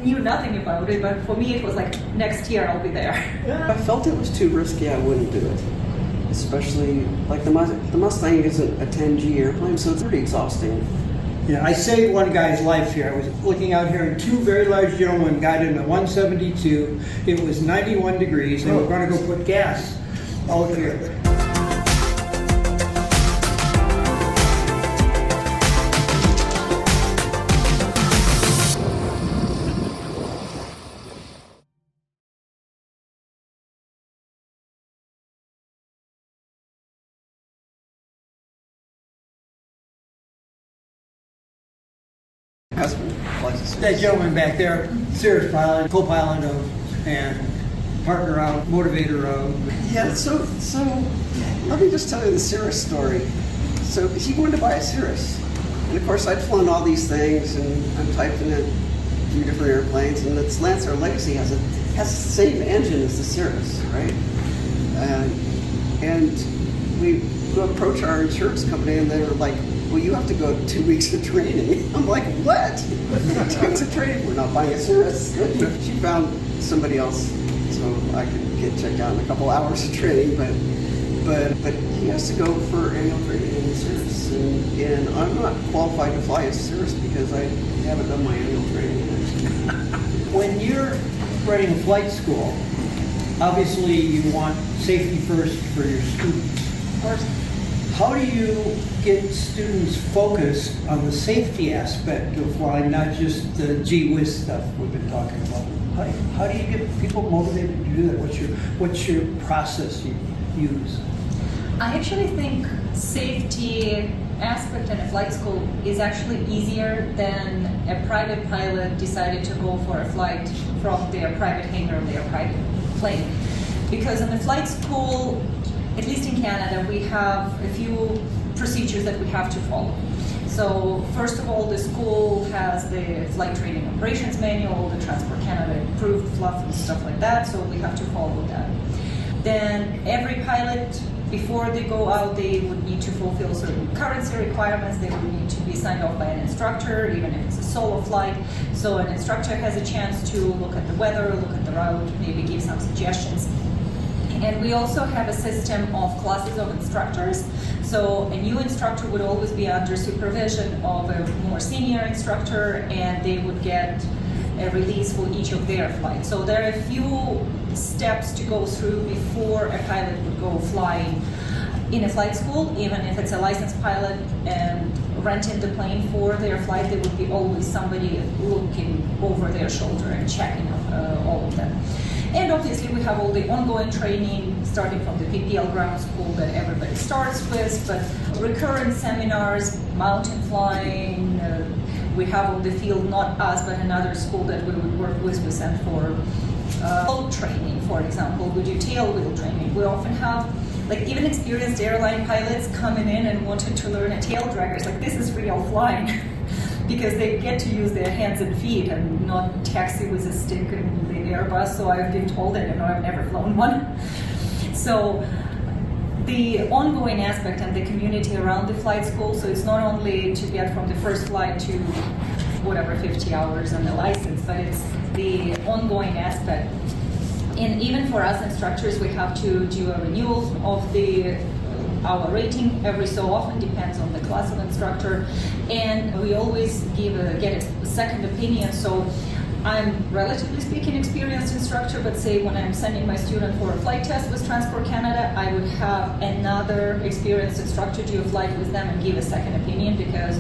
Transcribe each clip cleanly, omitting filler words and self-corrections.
knew nothing about it, but for me it was like, next year I'll be there. If I felt it was too risky, I wouldn't do it. Especially, like the Mustang isn't a 10G airplane, so it's pretty exhausting. Yeah, I saved one guy's life here. I was looking out here and two very large gentlemen got in a 172. It was 91 degrees. They were going to go put gas out here. That gentleman back there, Cirrus pilot, co-pilot of, and partner out, motivator of. Yeah, so let me just tell you the Cirrus story. So he wanted to buy a Cirrus. And of course I'd flown all these things and I'm typed in a few different airplanes, and this Lancer Legacy has the same engine as the Cirrus, right? And we approach our insurance company and they were like, well, you have to go 2 weeks of training. I'm like, what? 2 weeks of training? We're not buying a Cirrus. She found somebody else so I could get checked out in a couple hours of training, but he has to go for annual training in the Cirrus, and I'm not qualified to fly a Cirrus because I haven't done my annual training yet. When you're running a flight school, obviously you want safety first for your students. Of course. How do you get students focused on the safety aspect of flying, not just the gee whiz stuff we've been talking about? How do you get people motivated to do that? What's your process you use? I actually think safety aspect in a flight school is actually easier than a private pilot decided to go for a flight from their private hangar of their private plane. Because in the flight school, at least in Canada, we have a few procedures that we have to follow. So first of all, the school has the flight training operations manual, the Transport Canada approved fluff and stuff like that, so we have to follow that. Then every pilot, before they go out, they would need to fulfill certain currency requirements. They would need to be signed off by an instructor, even if it's a solo flight. So an instructor has a chance to look at the weather, look at the route, maybe give some suggestions. And we also have a system of classes of instructors. So a new instructor would always be under supervision of a more senior instructor, and they would get a release for each of their flights. So there are a few steps to go through before a pilot would go flying in a flight school. Even if it's a licensed pilot and renting the plane for their flight, there would be always somebody looking over their shoulder and checking all of them. And obviously we have all the ongoing training, starting from the PPL ground school that everybody starts with, but recurrent seminars, mountain flying, we have on the field, not us, but another school that we would work with, we send for boat training, for example. We do tail wheel training. We often have, like, even experienced airline pilots coming in and wanted to learn a tail dragger. It's like, this is real flying. Because they get to use their hands and feet and not taxi with a stick in the Airbus. So I've been told that, I've never flown one. So the ongoing aspect and the community around the flight school, so it's not only to get from the first flight to whatever 50 hours on the license, but it's the ongoing aspect. And even for us instructors, we have to do a renewal of our rating every so often, depends on the class of instructor, and we always get a second opinion. So I'm relatively speaking experienced instructor, but say when I'm sending my student for a flight test with Transport Canada, I would have another experienced instructor do a flight with them and give a second opinion, because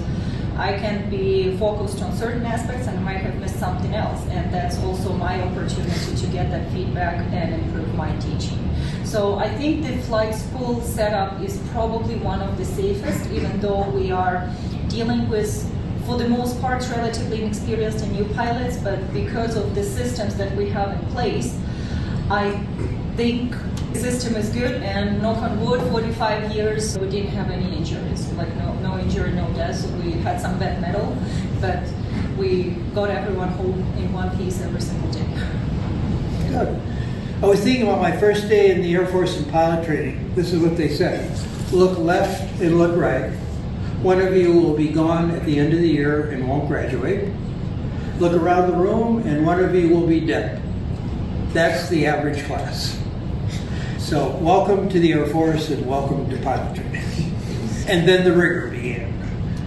I can be focused on certain aspects and I might have missed something else, and that's also my opportunity to get that feedback and improve my teaching. So I think the flight school setup is probably one of the safest, even though we are dealing with, for the most part, relatively inexperienced and new pilots, but because of the systems that we have in place, I think the system is good, and knock on wood, 45 years, we didn't have any injuries, like no injury, no deaths. We had some bad metal, but we got everyone home in one piece every single day. Good. I was thinking about my first day in the Air Force in pilot training. This is what they said. Look left and look right. One of you will be gone at the end of the year and won't graduate. look around the room, and one of you will be dead. That's the average class. So welcome to the Air Force and welcome to pilot training. And then the rigor began.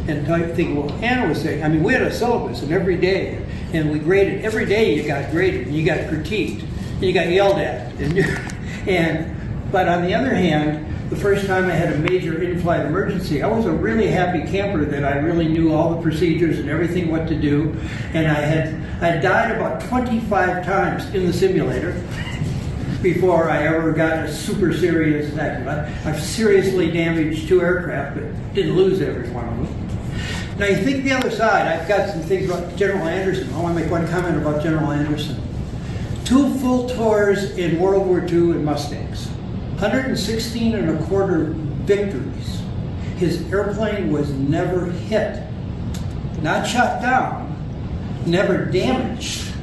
And I think what Anna was saying, I mean, we had a syllabus, and every day, and we graded. Every day you got graded, and you got critiqued, and you got yelled at. But on the other hand, the first time I had a major in-flight emergency, I was a really happy camper that I really knew all the procedures and everything what to do. And I died about 25 times in the simulator before I ever got a super serious accident. I've seriously damaged 2 aircraft, but didn't lose every one of them. Now you think the other side, I've got some things about General Anderson. I want to make one comment about General Anderson. 2 full tours in World War II in Mustangs. 116 and a quarter victories. His airplane was never hit. Not shot down, never damaged.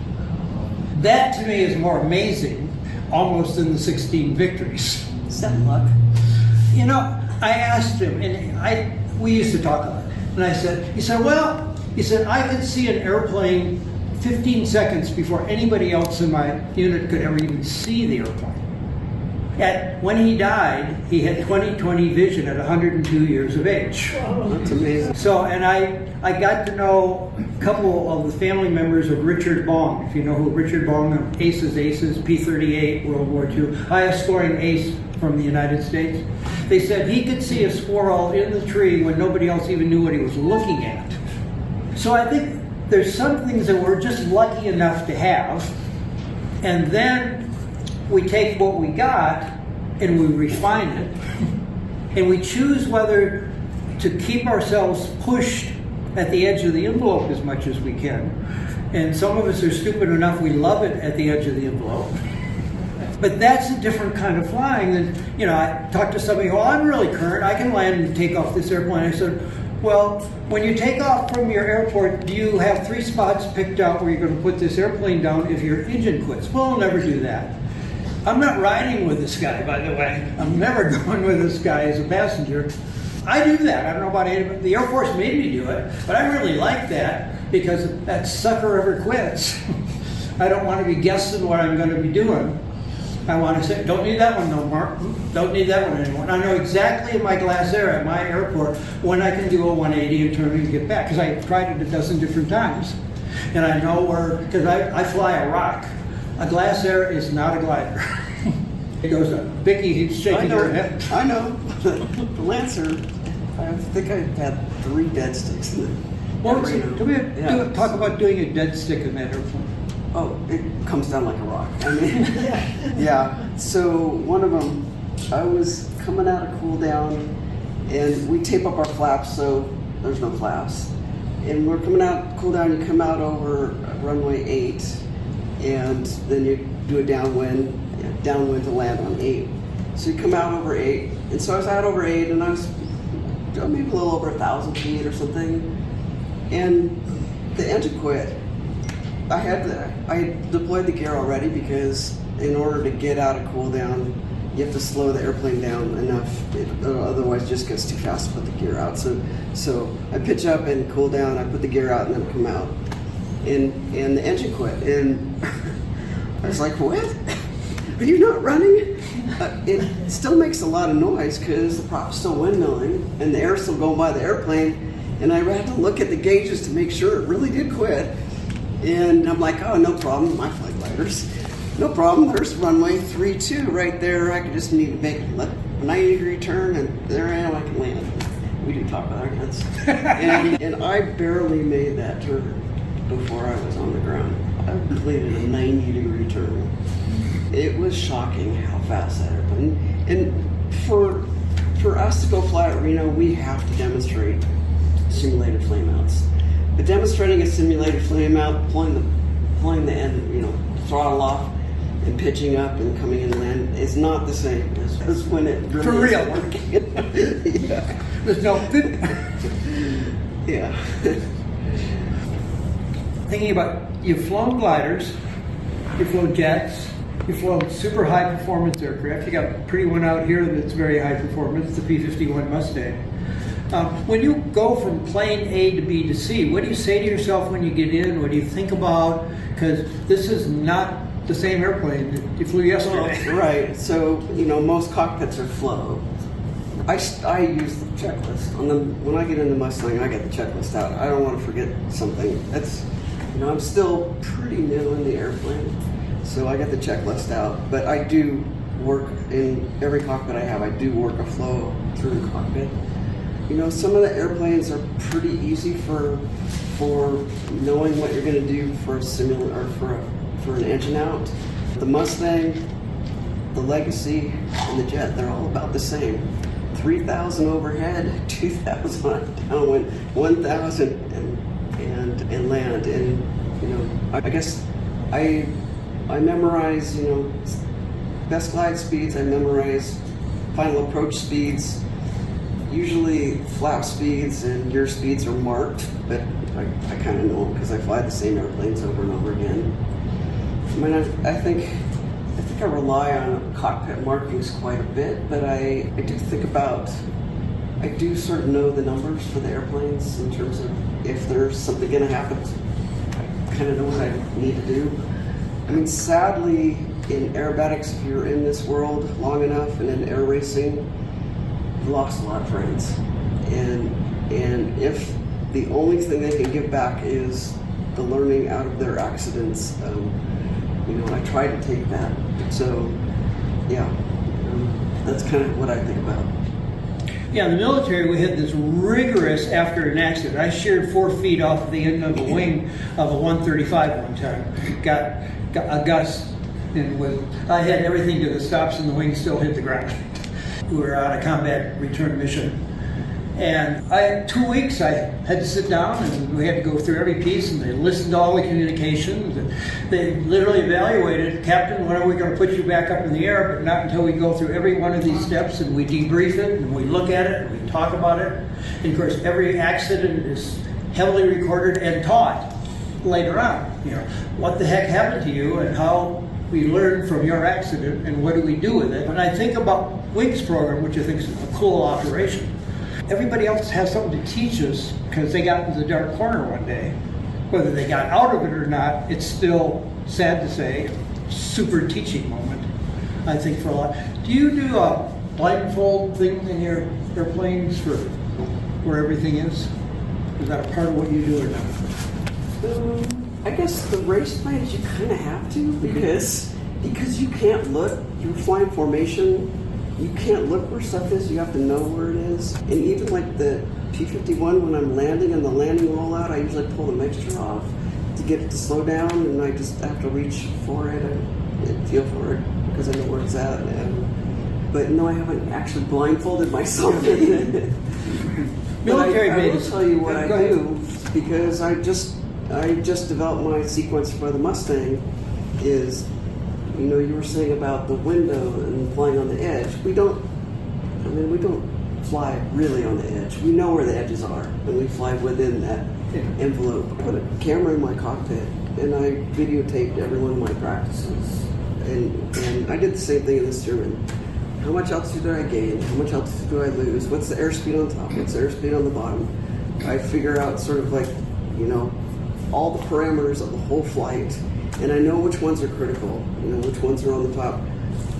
That to me is more amazing almost than the 16 victories. Some luck. You know, I asked him, and we used to talk a lot, and he said, I could see an airplane 15 seconds before anybody else in my unit could ever even see the airplane. When he died, he had 20/20 vision at 102 years of age. That's amazing. So, and I got to know a couple of the family members of Richard Bong. If you know who Richard Bong, Aces, P-38, World War II, highest scoring ace from the United States. They said he could see a squirrel in the tree when nobody else even knew what he was looking at. So I think there's some things that we're just lucky enough to have, and then we take what we got and we refine it, and we choose whether to keep ourselves pushed at the edge of the envelope as much as we can. And some of us are stupid enough, we love it at the edge of the envelope. But that's a different kind of flying than, I talked to somebody, well, I'm really current, I can land and take off this airplane. I said, well, when you take off from your airport, do you have 3 spots picked out where you're going to put this airplane down if your engine quits? Well, I'll never do that. I'm not riding with this guy, by the way. I'm never going with this guy as a passenger. I do that. I don't know about anybody. The Air Force made me do it, but I really like that because that sucker ever quits. I don't want to be guessing what I'm going to be doing. I want to say, don't need that one no more. Don't need that one anymore. I know exactly in my glass air at my airport when I can do a 180 and turn and get back, because I've tried it a dozen different times. And I know where, because I fly a rock. A glass air is not a glider. It goes up. Vicki, he's shaking her head. I know. The Lancer, I think I've had 3 dead sticks in it. Well, talk about doing a dead stick in that airplane. Oh, it comes down like a rock. I mean, yeah. So one of them, I was coming out of cool down, and we tape up our flaps so there's no flaps. And we're coming out cool down. You come out over runway 8, and then you do a downwind to land on 8. So you come out over 8, and so I was out over 8, and I was maybe a little over 1,000 feet or something, and the engine quit. I had deployed the gear already, because in order to get out of cool down, you have to slow the airplane down enough, otherwise it just gets too fast to put the gear out. So I pitch up and cool down, I put the gear out, and then come out, and the engine quit, and I was like, what? Are you not running? It still makes a lot of noise because the prop's still windmilling and the air's still going by the airplane, and I had to look at the gauges to make sure it really did quit. And I'm like, oh, no problem, my flight gliders. No problem, there's runway 32 right there. I just need to make a 90-degree turn, and there I am, I can land. We do talk with our hands. and I barely made that turn before I was on the ground. I completed a 90-degree turn. It was shocking how fast that airplane. And for us to go fly at Reno, we have to demonstrate simulated flameouts. But demonstrating a simulated flameout, pulling the end, throttle off, and pitching up and coming in land is not the same as when it really for real. is working. Yeah. There's no. Yeah. Thinking about, you've flown gliders, you've flown jets, you've flown super high performance aircraft. You got a pretty one out here that's very high performance, the P-51 Mustang. When you go from plane A to B to C, what do you say to yourself when you get in? What do you think about? Because this is not the same airplane that you flew yesterday. Right. So, most cockpits are flow. I use the checklist. When I get in the Mustang, I get the checklist out. I don't want to forget something. That's, I'm still pretty new in the airplane, so I get the checklist out. But I do work in every cockpit I have. I do work a flow through the cockpit. Some of the airplanes are pretty easy for knowing what you're going to do for a simulator or for an engine out. The Mustang, the Legacy, and the Jet, they're all about the same. 3,000 overhead, 2,000 downwind, 1,000 and land. And I guess I memorize best glide speeds. I memorize final approach speeds. Usually flap speeds and your speeds are marked, but I kind of know them because I fly the same airplanes over and over again. I think I rely on cockpit markings quite a bit, but I do sort of know the numbers for the airplanes in terms of if there's something going to happen. I kind of know what I need to do. Sadly, in aerobatics, if you're in this world long enough and in air racing, you lost a lot of friends. And if the only thing they can give back is the learning out of their accidents, I try to take that. So, yeah, that's kind of what I think about. Yeah, in the military, we had this rigorous after an accident. I sheared 4 feet off the end of a wing of a 135 one time. Got a gust, and I had everything to the stops, and the wing still hit the ground. We were on a combat return mission. And 2 weeks I had to sit down and we had to go through every piece, and they listened to all the communications. And they literally evaluated, Captain, when are we going to put you back up in the air? But not until we go through every one of these steps and we debrief it and we look at it and we talk about it. And of course, every accident is heavily recorded and taught later on. What the heck happened to you and how we learned from your accident and what do we do with it. When I think about Wings program, which I think is a cool operation, everybody else has something to teach us because they got into the dark corner one day. Whether they got out of it or not, it's still, sad to say, super teaching moment, I think, for a lot. Do you do a blindfold thing in your airplanes for where everything is? Is that a part of what you do or not? I guess the race planes you kind of have to because you can't look. You're flying formation. You can't look where stuff is, you have to know where it is. And even like the P-51, when I'm landing and the landing rollout, I usually pull the mixture off to get it to slow down, and I just have to reach for it and feel for it because I know where it's at. But no, I haven't actually blindfolded myself. Military I will tell you what I do, because I just developed my sequence for the Mustang is, you were saying about the window and flying on the edge. We don't fly really on the edge. We know where the edges are, and we fly within that envelope. I put a camera in my cockpit, and I videotaped every one of my practices. And I did the same thing in the steerman. How much altitude do I gain? How much altitude do I lose? What's the airspeed on top? What's the airspeed on the bottom? I figure out sort of like, all the parameters of the whole flight. And I know which ones are critical, which ones are on the top.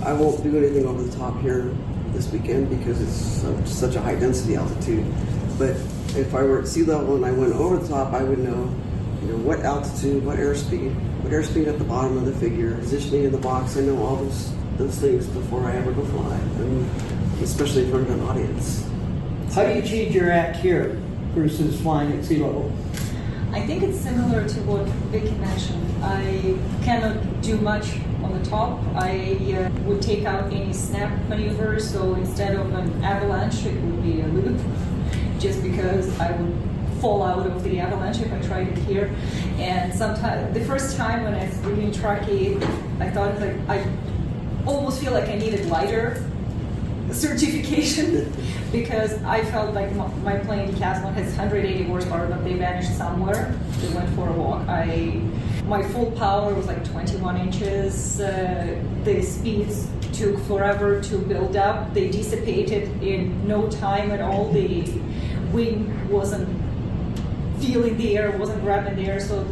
I won't do anything over the top here this weekend because it's such a high density altitude. But if I were at sea level and I went over the top, I would know, what altitude, what airspeed at the bottom of the figure, positioning in the box. I know all those things before I ever go fly, and especially in front of an audience. How do you change your act here versus flying at sea level? I think it's similar to what Vicky mentioned. I cannot do much on the top. I would take out any snap maneuvers, so instead of an avalanche, it would be a loop, just because I would fall out of the avalanche if I tried it here. And sometimes, the first time when I flew in Truckee, I thought I almost feel like I need a glider certification because I felt like my plane Castle has 180 horsepower, but they vanished somewhere. They went for a walk. My full power was like 21 inches. The speeds took forever to build up. They dissipated in no time at all. wing wasn't feeling the air, wasn't grabbing the air. So,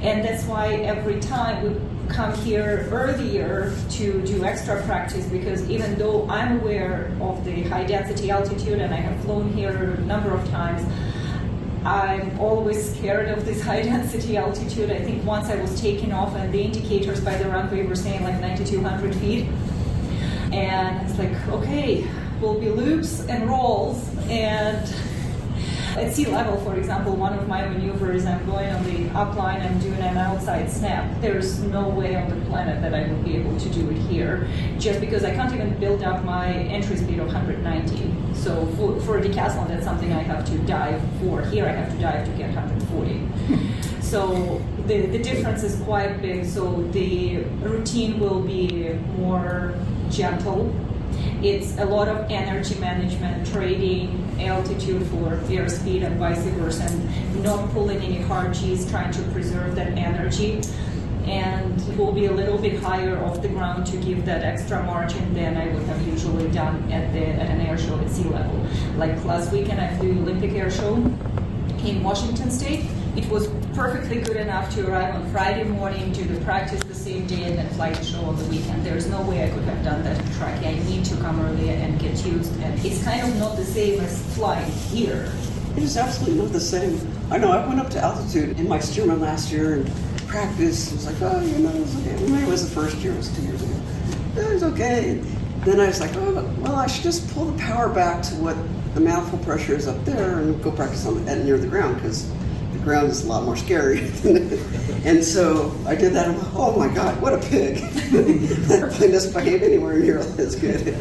and that's why every time we come here earlier to do extra practice, because even though I'm aware of the high density altitude and I have flown here a number of times, I'm always scared of this high density altitude. I think once I was taking off and the indicators by the runway were saying like 9,200 feet. And it's like, okay, will be loops and rolls. And at sea level, for example, one of my maneuvers, I'm going on the upline, I'm doing an outside snap. There's no way on the planet that I would be able to do it here, just because I can't even build up my entry speed of 190. So for a decathlon, that's something I have to dive for. Here I have to dive to get 140. So the difference is quite big. So the routine will be more gentle. It's a lot of energy management, trading altitude for airspeed and vice versa, and not pulling any hard G's, trying to preserve that energy. And it will be a little bit higher off the ground to give that extra margin than I would have usually done at an air show at sea level. Like last weekend I flew Olympic air show in Washington State. It was perfectly good enough to arrive on Friday morning, do the practice the same day, and then fly the show on the weekend. There's no way I could have done that in Truckee. I need to come earlier and get used. And it's kind of not the same as flying here. It is absolutely not the same. I know, I went up to altitude in my Stearman last year and practiced. It was like, oh, you know, it was okay. Maybe it was the first year, it was 2 years ago. It was okay. Then I was like, oh, well, I should just pull the power back to what the manifold pressure is up there and go practice on near the ground, because the ground is a lot more scary. And so I did that. I'm like, oh my God, what a pig. The airplane doesn't behave anywhere near as good.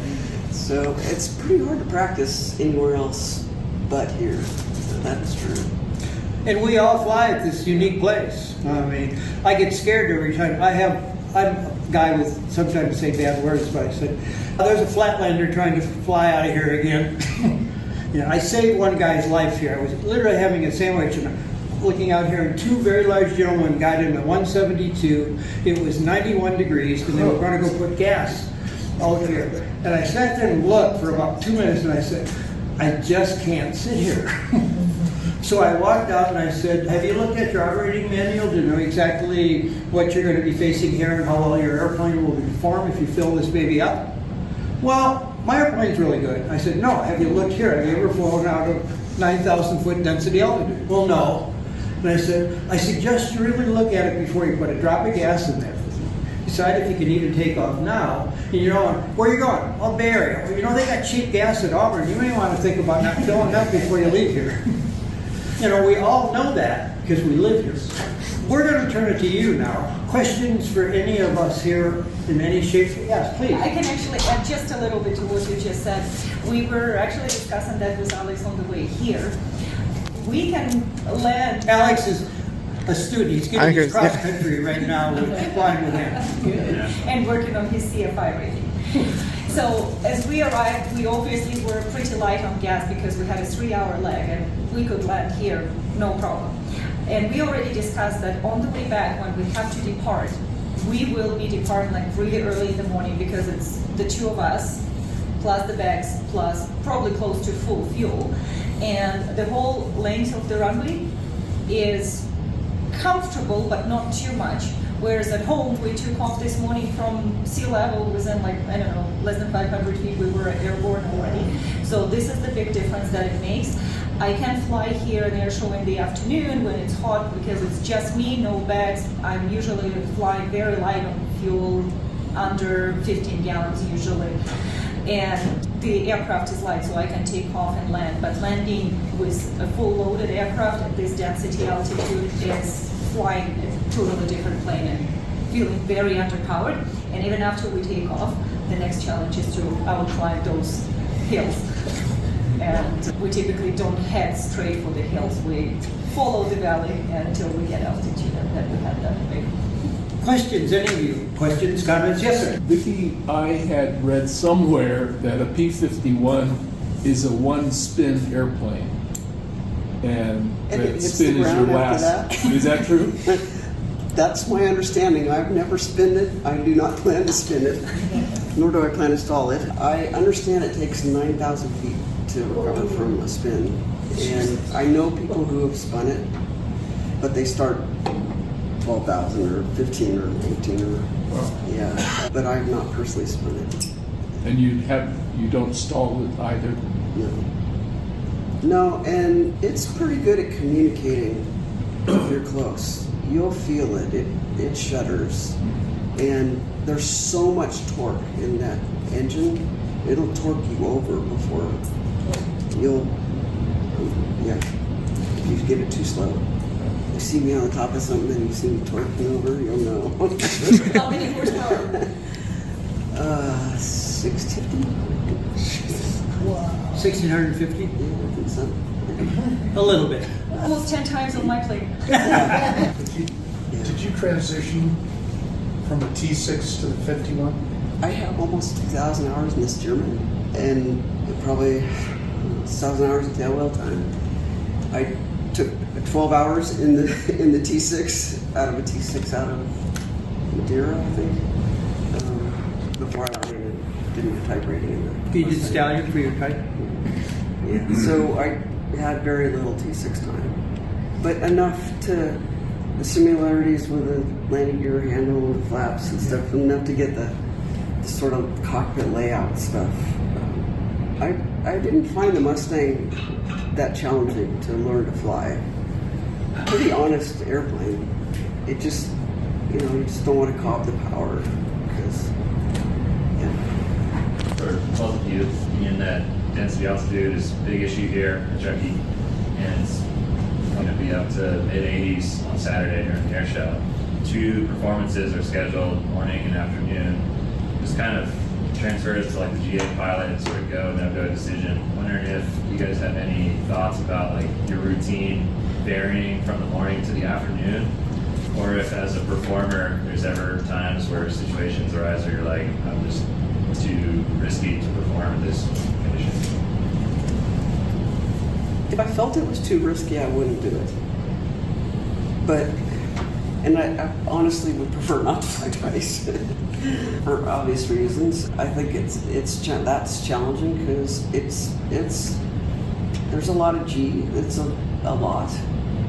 So it's pretty hard to practice anywhere else but here. So that is true. And we all fly at this unique place. I mean, I get scared every time. I'm a guy with sometimes say bad words, but I said, there's a flatlander trying to fly out of here again. You know, I saved one guy's life here. I was literally having a sandwich and looking out here, and two very large gentlemen got in a 172. It was 91 degrees, and they were going to go put gas out here. And I sat there and looked for about 2 minutes, and I said, I just can't sit here. So I walked out and I said, have you looked at your operating manual to know exactly what you're going to be facing here and how well your airplane will perform if you fill this baby up? Well, my airplane's really good. I said, no, have you looked here? Have you ever flown out of 9,000 foot density altitude? Well, no. And I said, I suggest you really look at it before you put a drop of gas in there. Decide if you can even take off now. And you're going, where are you going? Oh, Bay Area. Well, you know, they got cheap gas at Auburn. You may want to think about not filling up before you leave here. You know, we all know that because we live here. We're going to turn it to you now. Questions for any of us here in any shape? Yes, please. I can actually add just a little bit to what you just said. We were actually discussing that with Alex on the way here. We can land. Alex is a student. He's getting his cross country right now with flying with him. And working on his CFI rating. So as we arrived, we obviously were pretty light on gas because we had a 3-hour lag and we could land here, no problem. And we already discussed that on the way back when we have to depart, we will be departing like really early in the morning because it's the two of us, plus the bags, plus probably close to full fuel. And the whole length of the runway is comfortable, but not too much. Whereas at home, we took off this morning from sea level within like, I don't know, less than 500 feet, we were airborne already. So this is the big difference that it makes. I can fly here an air show in the afternoon when it's hot because it's just me, no bags. I'm usually flying very light on fuel, under 15 gallons usually. And the aircraft is light, so I can take off and land. But landing with a full loaded aircraft at this density altitude is flying a totally different plane and feeling very underpowered. And even after we take off, the next challenge is to outclimb those hills. And we typically don't head straight for the hills. We follow the valley until we get altitude, and then we head that way. Questions, any of you? Questions, comments? Yes, sir. Vicky, I had read somewhere that a P-51 is a one-spin airplane. And it that hits spin the is your ground after last. that. Is that true? That's my understanding. I've never spinned it. I do not plan to spin it, nor do I plan to stall it. I understand it takes 9,000 feet to recover from a spin. And I know people who have spun it, but they start 12,000 or 15 or 18 or, yeah. But I've not personally spun it. And you don't stall it either? No. No, and it's pretty good at communicating if you're close. You'll feel it. It shudders. And there's so much torque in that engine, it'll torque you over before you'll, yeah, if you get it too slow. You see me on the top of something and you see me torquing over, you'll know. How many horsepower? 650? Wow. 1,650? Yeah, I think so. A little bit. Almost 10 times on my plate. Did you transition from a T6 to the 51? I have almost 2,000 hours in this German, and probably 1,000 hours of tail wheel time. I took 12 hours in the T6 out of a T6 out of Madeira, I think. Before I didn't have type rating in there. You did Stallion for your type? Yeah. So I had very little T6 time, but enough to the similarities with the landing gear handle and the flaps and stuff, enough to get the sort of cockpit layout stuff. I didn't find the Mustang that challenging to learn to fly. Pretty honest airplane. It just, you just don't want to cop the power because, yeah. For both of you, in that density altitude is a big issue here at Truckee, and it's going to be up to mid-80s on Saturday during the Airshow. 2 performances are scheduled, morning and afternoon. Just kind of transfers to like the GA pilot, sort of go, no-go decision. Wondering if you guys have any thoughts about like your routine varying from the morning to the afternoon, or if as a performer there's ever times where situations arise where you're like, I'm just too risky to perform in this condition. If I felt it was too risky, I wouldn't do it. But, and I honestly would prefer not to fly twice for obvious reasons. I think that's challenging because there's a lot of G. It's a lot,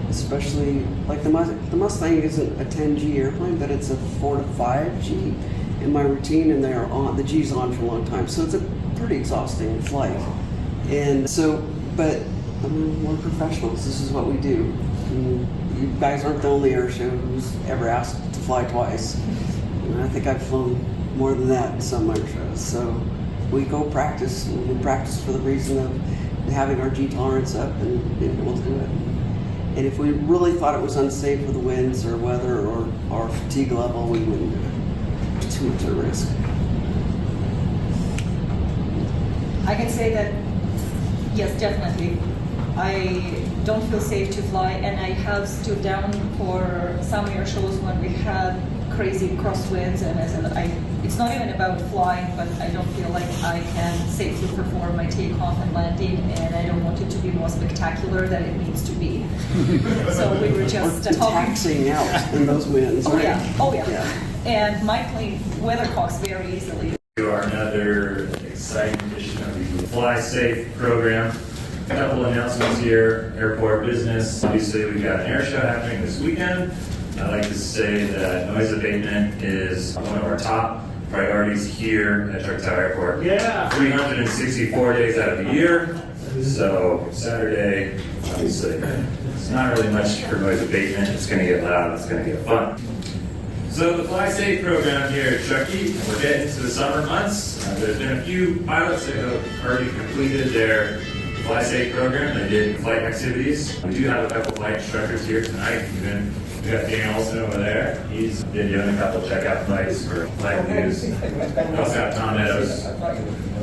especially like the Mustang isn't a 10G airplane, but it's a 4 to 5G in my routine, and the G's on for a long time, so it's a pretty exhausting flight. And so, but I mean, we're professionals. This is what we do. You guys aren't the only airshow who's ever asked to fly twice. And I think I've flown more than that in some airshows. So we go practice. We practice for the reason of having our G tolerance up and being able to do it. And if we really thought it was unsafe with the winds or weather or our fatigue level, we wouldn't do it. It's too much at risk. I can say that, yes, definitely. I don't feel safe to fly, and I have stood down for some air shows when we had crazy crosswinds, and it's not even about flying, but I don't feel like I can safely perform my takeoff and landing, and I don't want it to be more spectacular than it needs to be. So we were just talking. Taxiing out in those winds. Oh right? yeah, oh yeah. And my plane weathercocks very easily. To another exciting edition of the FlySafe program. A couple announcements here, airport business. Obviously, we've got an air show happening this weekend. I'd like to say that noise abatement is one of our top priorities here at Truckee Airport. Yeah. 364 days out of the year. So Saturday, obviously, it's not really much for noise abatement. It's going to get loud. It's going to get fun. So the FlySafe program here at Truckee, we're getting into the summer months. There's been a few pilots that have already completed their FlySafe program. They did flight activities. We do have a couple flight instructors here tonight. We got Dan Olson over there. He's been doing a couple checkout flights for flight news. We also got Tom Meadows.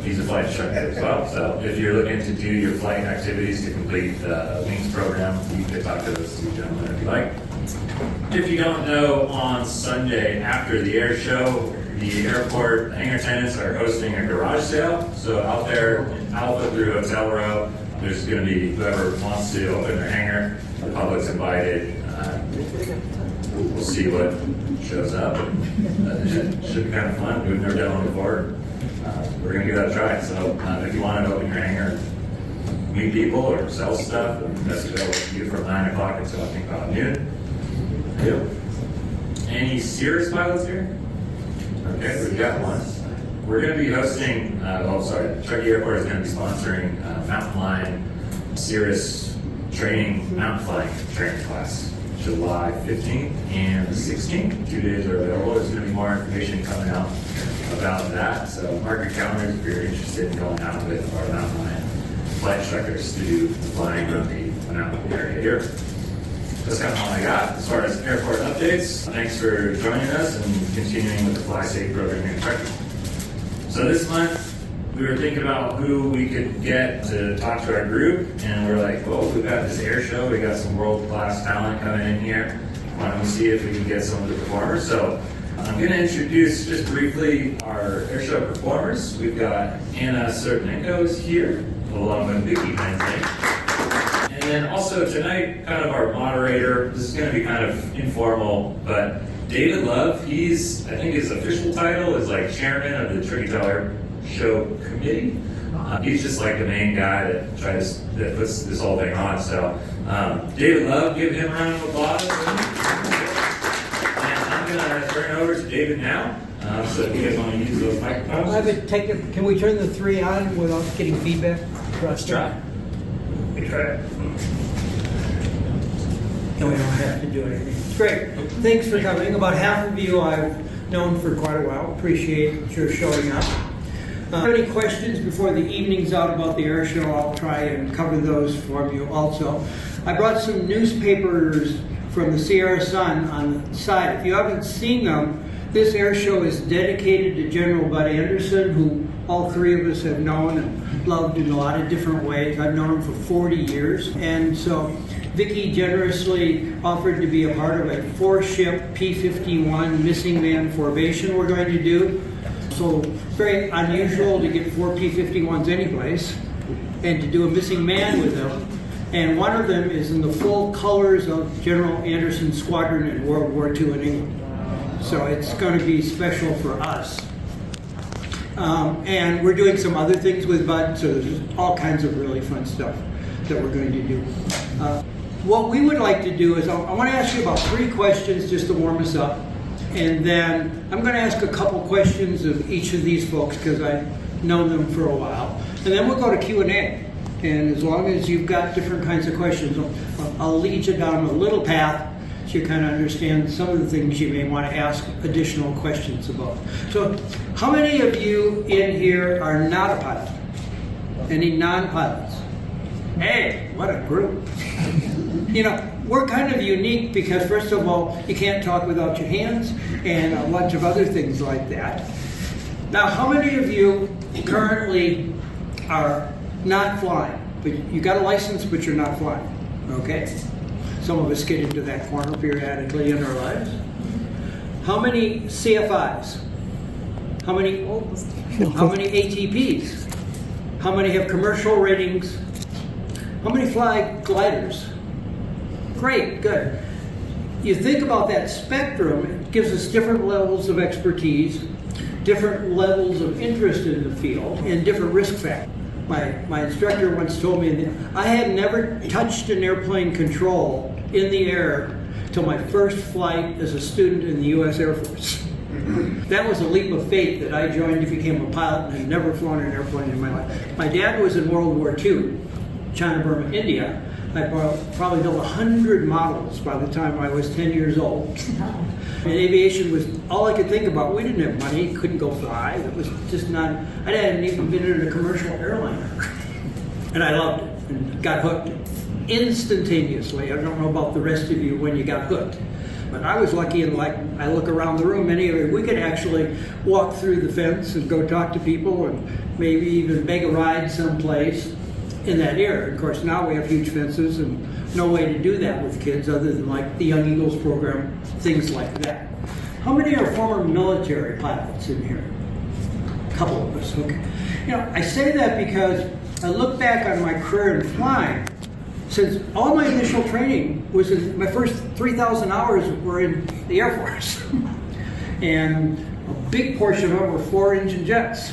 He's a flight instructor as well. So if you're looking to do your flight activities to complete the Wings program, you can talk to those two gentlemen if you like. If you don't know, on Sunday after the air show, the airport hangar tenants are hosting a garage sale. So out there in Alpha through Hotel Row, there's going to be whoever wants to open their hangar. The public's invited. We'll see what shows up. It should be kind of fun. We've never done one before. We're going to give that a try. So if you want to open your hangar, meet people or sell stuff. And that's available to you from 9 o'clock until I think about noon. Yep. Any Cirrus pilots here? Okay, we've got one. We're going to be hosting, Truckee Airport is going to be sponsoring Mountain Lion Cirrus training, mountain flying training class, July 15th and 16th. 2 days are available. There's going to be more information coming out about that. So mark your calendars if you're interested in going out with our Mountain Lion flight instructors to do flying around the mountain area here. That's kind of all I got as far as airport updates. Thanks for joining us and continuing with the FlySafe program here in Truckee. So this month, we were thinking about who we could get to talk to our group, and we're like, well, we've got this air show, we got some world-class talent coming in here. Why don't we see if we can get some of the performers? So I'm going to introduce just briefly our air show performers. We've got Anna is here, along with Vicky Benzing. And then also tonight, kind of our moderator, this is going to be kind of informal, but David Love, I think his official title is like chairman of the Truckee Air Show Committee. He's just like the main guy that puts this whole thing on. So David Love, give him a round of applause. And I'm going to turn it over to David now. So if you guys want to use those microphones. Can we turn the 3 on without getting feedback? Let's try. We try it. And we don't have to do anything. Great. Thanks for coming. About half of you I've known for quite a while. Appreciate your showing up. Any questions before the evening's out about the air show? I'll try and cover those for you also. I brought some newspapers from the Sierra Sun on the side. If you haven't seen them, this air show is dedicated to General Bud Anderson, who all three of us have known and loved in a lot of different ways. I've known him for 40 years. And so Vicki generously offered to be a part of a 4-ship P-51 missing man formation we're going to do. So very unusual to get 4 P-51s anyplace and to do a missing man with them. And one of them is in the full colors of General Anderson's squadron in World War II in England. So it's going to be special for us. And we're doing some other things with Bud, so there's all kinds of really fun stuff that we're going to do. What we would like to do is I want to ask you about 3 questions just to warm us up. And then I'm going to ask a couple questions of each of these folks because I've known them for a while. And then we'll go to Q&A. And as long as you've got different kinds of questions, I'll lead you down a little path so you kind of understand some of the things you may want to ask additional questions about. So how many of you in here are not a pilot? Any non-pilots? Hey, what a group. You know, we're kind of unique because, first of all, you can't talk without your hands and a bunch of other things like that. Now, how many of you currently are not flying? But you got a license, but you're not flying, okay? Some of us get into that corner periodically in our lives. How many CFIs? How many ATPs? How many have commercial ratings? How many fly gliders? Great, good. You think about that spectrum, it gives us different levels of expertise, different levels of interest in the field, and different risk factors. My instructor once told me that I had never touched an airplane control in the air till my first flight as a student in the U.S. Air Force. That was a leap of faith that I joined and became a pilot and had never flown an airplane in my life. My dad was in World War II, China, Burma, India. I probably built 100 models by the time I was 10 years old. And aviation was all I could think about. We didn't have money, couldn't go fly. It was just not, I hadn't even been in a commercial airliner. And I loved it and got hooked instantaneously. I don't know about the rest of you when you got hooked. But I was lucky, and like I look around the room, we could actually walk through the fence and go talk to people and maybe even beg a ride someplace in that era. Of course, now we have huge fences and no way to do that with kids other than like the Young Eagles program, things like that. How many are former military pilots in here? A couple of us, okay. You know, I say that because I look back on my career in flying. Since all my initial training was in, my first 3,000 hours were in the Air Force. And a big portion of it were 4-engine jets.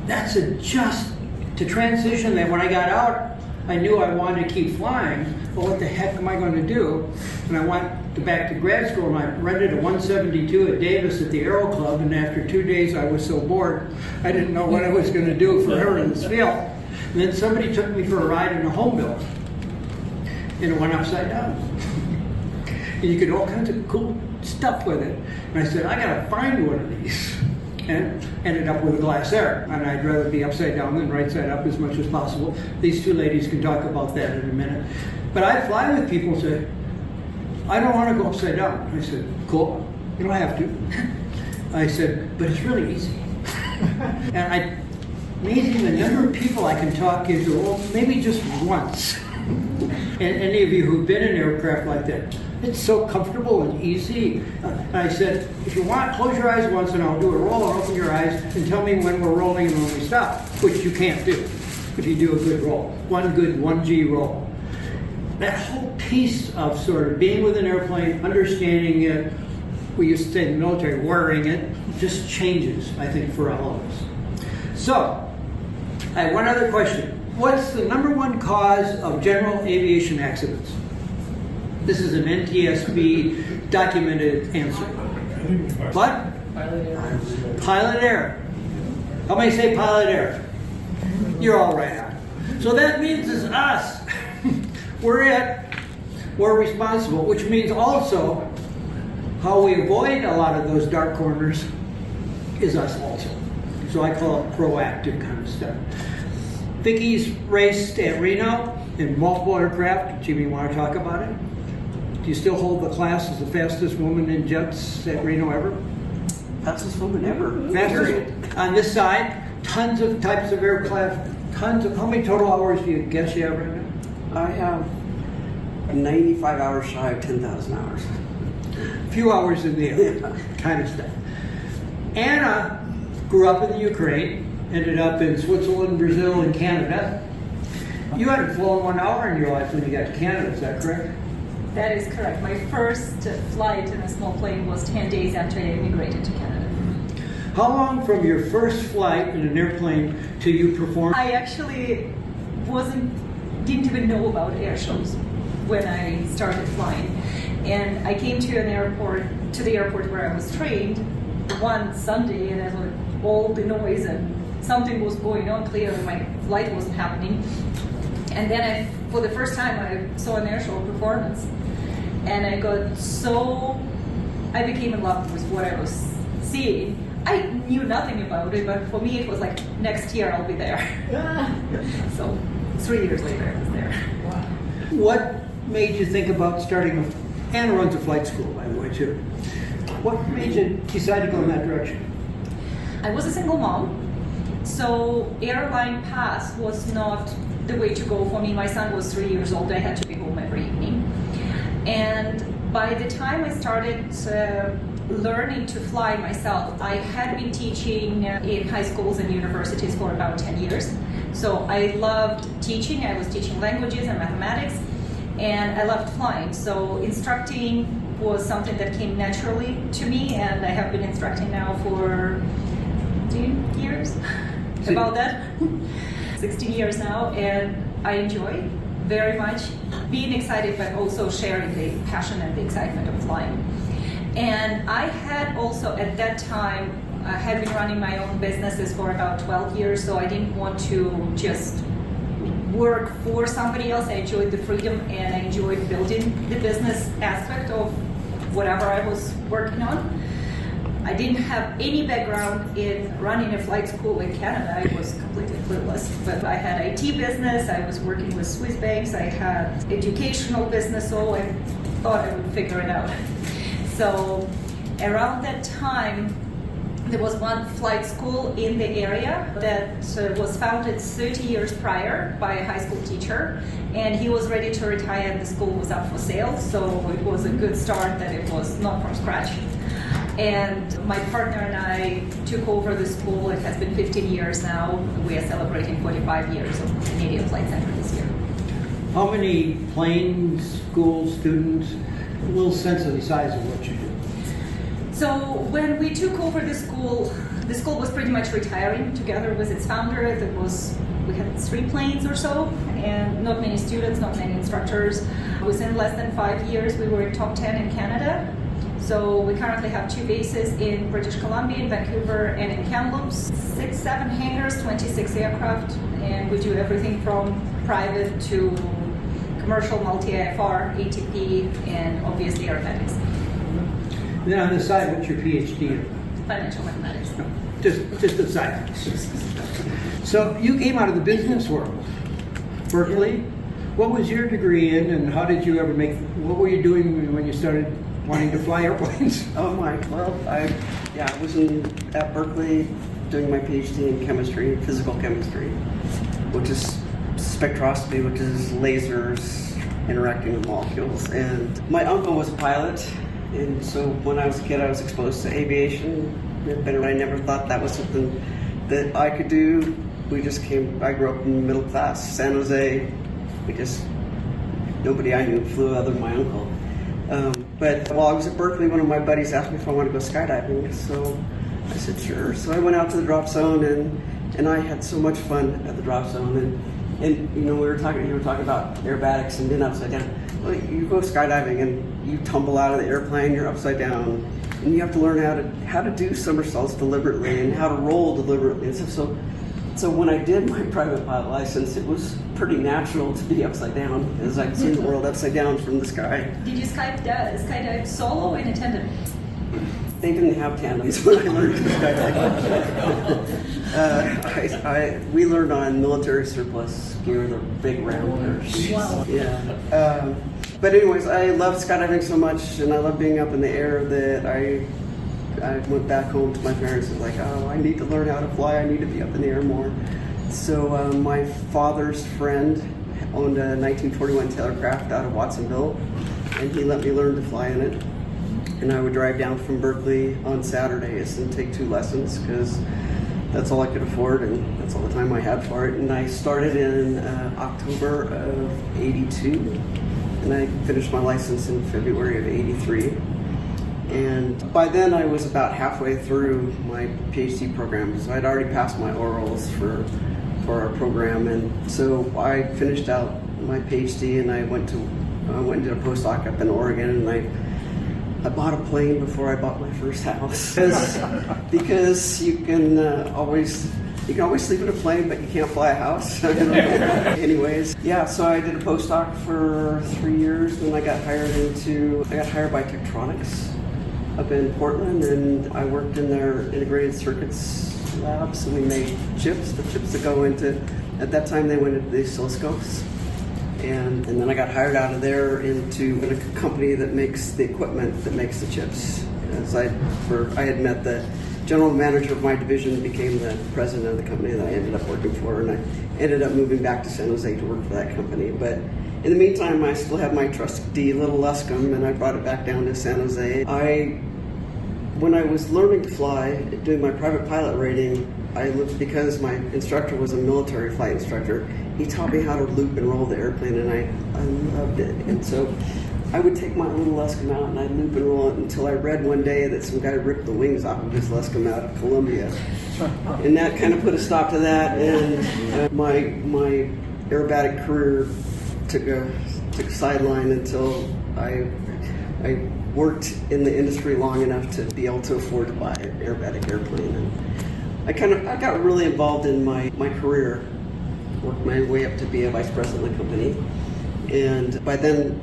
That's just to transition that when I got out, I knew I wanted to keep flying, but what the heck am I going to do? And I went back to grad school and I rented a 172 at Davis at the Aero Club, and after 2 days I was so bored, I didn't know what I was going to do forever in this field. And then somebody took me for a ride in a home build, and it went upside down. And you could do all kinds of cool stuff with it. And I said, I gotta find one of these. And ended up with a glass air. And I'd rather be upside down than right side up as much as possible. These two ladies can talk about that in a minute. But I fly with people who say, I don't want to go upside down. I said, cool, you don't have to. I said, but it's really easy. And amazing the number of people I can talk into, well, maybe just once. And any of you who've been in aircraft like that, it's so comfortable and easy. And I said, if you want, close your eyes once and I'll do a roll, and open your eyes and tell me when we're rolling and when we stop, which you can't do if you do a good roll. One good 1G roll. That whole piece of sort of being with an airplane, understanding it, we used to say in the military, wearing it, just changes, I think, for all of us. So, I have one other question. What's the #1 cause of general aviation accidents? This is an NTSB documented answer. What? Pilot error. Pilot error. How many say pilot error? You're all right on. So that means it's us. We're responsible, which means also how we avoid a lot of those dark corners is us also. So I call it proactive kind of stuff. Vicky's raced at Reno in multiple aircraft. Jimmy, you want to talk about it? Do you still hold the class as the fastest woman in jets at Reno ever? Fastest woman ever. Fastest. On this side, tons of types of aircraft, tons of, how many total hours do you guess you have right now? I have 95 hours shy of 10,000 hours. A few hours in the air, kind of stuff. Anna grew up in the Ukraine, ended up in Switzerland, Brazil, and Canada. You hadn't flown 1 hour in your life when you got to Canada, is that correct? That is correct. My first flight in a small plane was 10 days after I immigrated to Canada. How long from your first flight in an airplane till you performed? I actually didn't even know about air shows when I started flying. And I came to the airport where I was trained one Sunday, and I heard all the noise and something was going on. Clearly my flight wasn't happening. And then for the first time I saw an air show performance. And I became in love with what I was seeing. I knew nothing about it, but for me it was like, next year I'll be there. So 3 years later I was there. What made you think about starting Anna runs a flight school, by the way, too. What made you decide to go in that direction? I was a single mom, so airline pass was not the way to go for me. My son was 3 years old. I had to be home every evening. And by the time I started learning to fly myself, I had been teaching in high schools and universities for about 10 years. So I loved teaching. I was teaching languages and mathematics, and I loved flying. So instructing was something that came naturally to me, and I have been instructing now for 16 years, about that. 16 years now, and I enjoy very much being excited, but also sharing the passion and the excitement of flying. And I had also, at that time, I had been running my own businesses for about 12 years, so I didn't want to just work for somebody else. I enjoyed the freedom, and I enjoyed building the business aspect of whatever I was working on. I didn't have any background in running a flight school in Canada. I was completely clueless, but I had IT business, I was working with Swiss banks, I had educational business, so I thought I would figure it out. So around that time, there was one flight school in the area that was founded 30 years prior by a high school teacher, and he was ready to retire and the school was up for sale, so it was a good start that it was not from scratch. And my partner and I took over the school. It has been 15 years now. We are celebrating 45 years of Canadian Flight Center this year. How many plane school students? A little sense of the size of what you do. So when we took over the school was pretty much retiring together with its founder. There was we had 3 planes or so, and not many students, not many instructors. Within less than 5 years, we were top 10 in Canada. So we currently have 2 bases in British Columbia, in Vancouver, and in Kamloops. 6, 7 hangars, 26 aircraft, and we do everything from private to commercial, multi-IFR, ATP, and obviously aerobatics. Then on the side, what's your PhD in? Financial mathematics. Just the side. So you came out of the business world, Berkeley. What was your degree in, and how did you ever what were you doing when you started wanting to fly airplanes? Oh my, well, I was at Berkeley doing my PhD in chemistry, physical chemistry, which is spectroscopy, which is lasers interacting with molecules. And my uncle was a pilot, and so when I was a kid, I was exposed to aviation, but I never thought that was something that I could do. I grew up in middle class, San Jose. Nobody I knew flew other than my uncle. But while I was at Berkeley, one of my buddies asked me if I wanted to go skydiving, so I said sure. So I went out to the drop zone, and I had so much fun at the drop zone. And you know, you were talking about aerobatics and being upside down. Well, you go skydiving and you tumble out of the airplane, you're upside down, and you have to learn how to do somersaults deliberately and how to roll deliberately and stuff. So when I did my private pilot license, it was pretty natural to be upside down, as I'd seen the world upside down from the sky. Did you skydive solo or in a tandem? They didn't have tandems when I learned to skydive. We learned on military surplus gear, the big round parachutes. Wow. Yeah. But anyways, I love skydiving so much, and I love being up in the air that I went back home to my parents and was like, oh, I need to learn how to fly. I need to be up in the air more. So my father's friend owned a 1941 Taylorcraft out of Watsonville, and he let me learn to fly in it. And I would drive down from Berkeley on Saturdays and take 2 lessons because that's all I could afford and that's all the time I had for it. And I started in October of '82, and I finished my license in February of '83. And by then I was about halfway through my PhD program, so I'd already passed my orals for our program. And so I finished out my PhD, and I went and did a postdoc up in Oregon, and I bought a plane before I bought my first house because you can always sleep in a plane, but you can't fly a house. Anyways, yeah. So I did a postdoc for 3 years, then I got hired by Tektronix up in Portland, and I worked in their integrated circuits lab. So we made chips, the chips that go into. At that time, they went into the oscilloscopes. And then I got hired out of there into a company that makes the equipment that makes the chips. As I had met the general manager of my division, became the president of the company that I ended up working for, and I ended up moving back to San Jose to work for that company. But in the meantime, I still have my trusty little Luscombe, and I brought it back down to San Jose. When I was learning to fly, doing my private pilot rating, because my instructor was a military flight instructor, he taught me how to loop and roll the airplane, and I loved it. And so I would take my little Luscombe out and I'd loop and roll it until I read one day that some guy ripped the wings off of his Luscombe out of Columbia. And that kind of put a stop to that, and my aerobatic career took a sideline until I worked in the industry long enough to be able to afford to buy an aerobatic airplane. And I got really involved in my career, worked my way up to be a vice president of the company. And by then,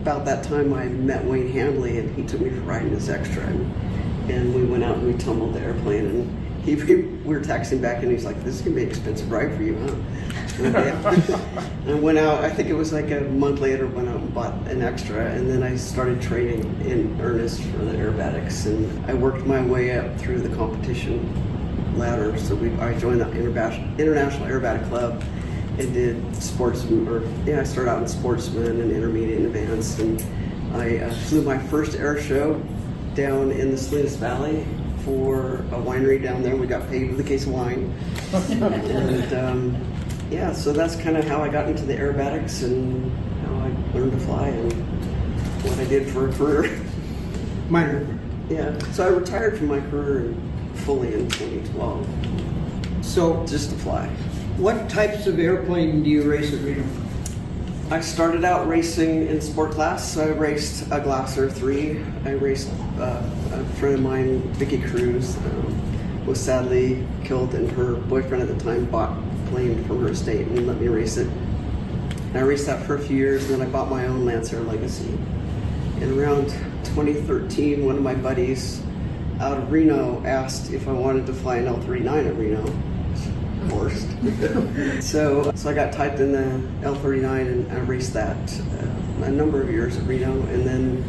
about that time, I met Wayne Handley, and he took me for riding his extra. And we went out and we tumbled the airplane, and we were taxiing back, and he's like, this is going to be an expensive ride for you, huh? And I went out, I think it was like a month later, went out and bought an extra, and then I started training in earnest for the aerobatics, and I worked my way up through the competition ladder. So I joined the International Aerobatic Club and did I started out in sportsman and intermediate and advanced, and I flew my first air show down in the Salinas Valley for a winery down there. We got paid with a case of wine. And so that's kind of how I got into the aerobatics and how I learned to fly and what I did for a career. Minor. Yeah, so I retired from my career fully in 2012. So Just to fly. What types of airplane do you race at Reno? I started out racing in sport class, so I raced a Glasser 3. I raced a friend of mine, Vicky was sadly killed, and her boyfriend at the time bought a plane from her estate and let me race it. And I raced that for a few years, and then I bought my own Lancer Legacy. And around 2013, one of my buddies out of Reno asked if I wanted to fly an L-39 at Reno. Forced. so I got typed in the L-39 and I raced that a number of years at Reno. And then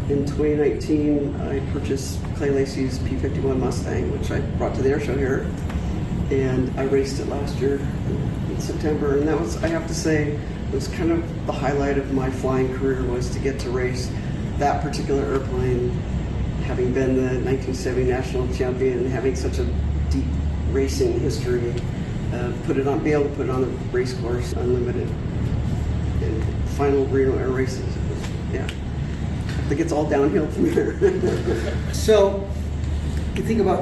in 2019, I purchased Clay Lacey's P-51 Mustang, which I brought to the Airshow here. And I raced it last year in September. And that was, I have to say, it was kind of the highlight of my flying career, was to get to race that particular airplane, having been the 1970 national champion and having such a deep racing history. Be able to put it on a race course, unlimited, and final Reno Air races. Yeah, I think it's all downhill from here. So, you think about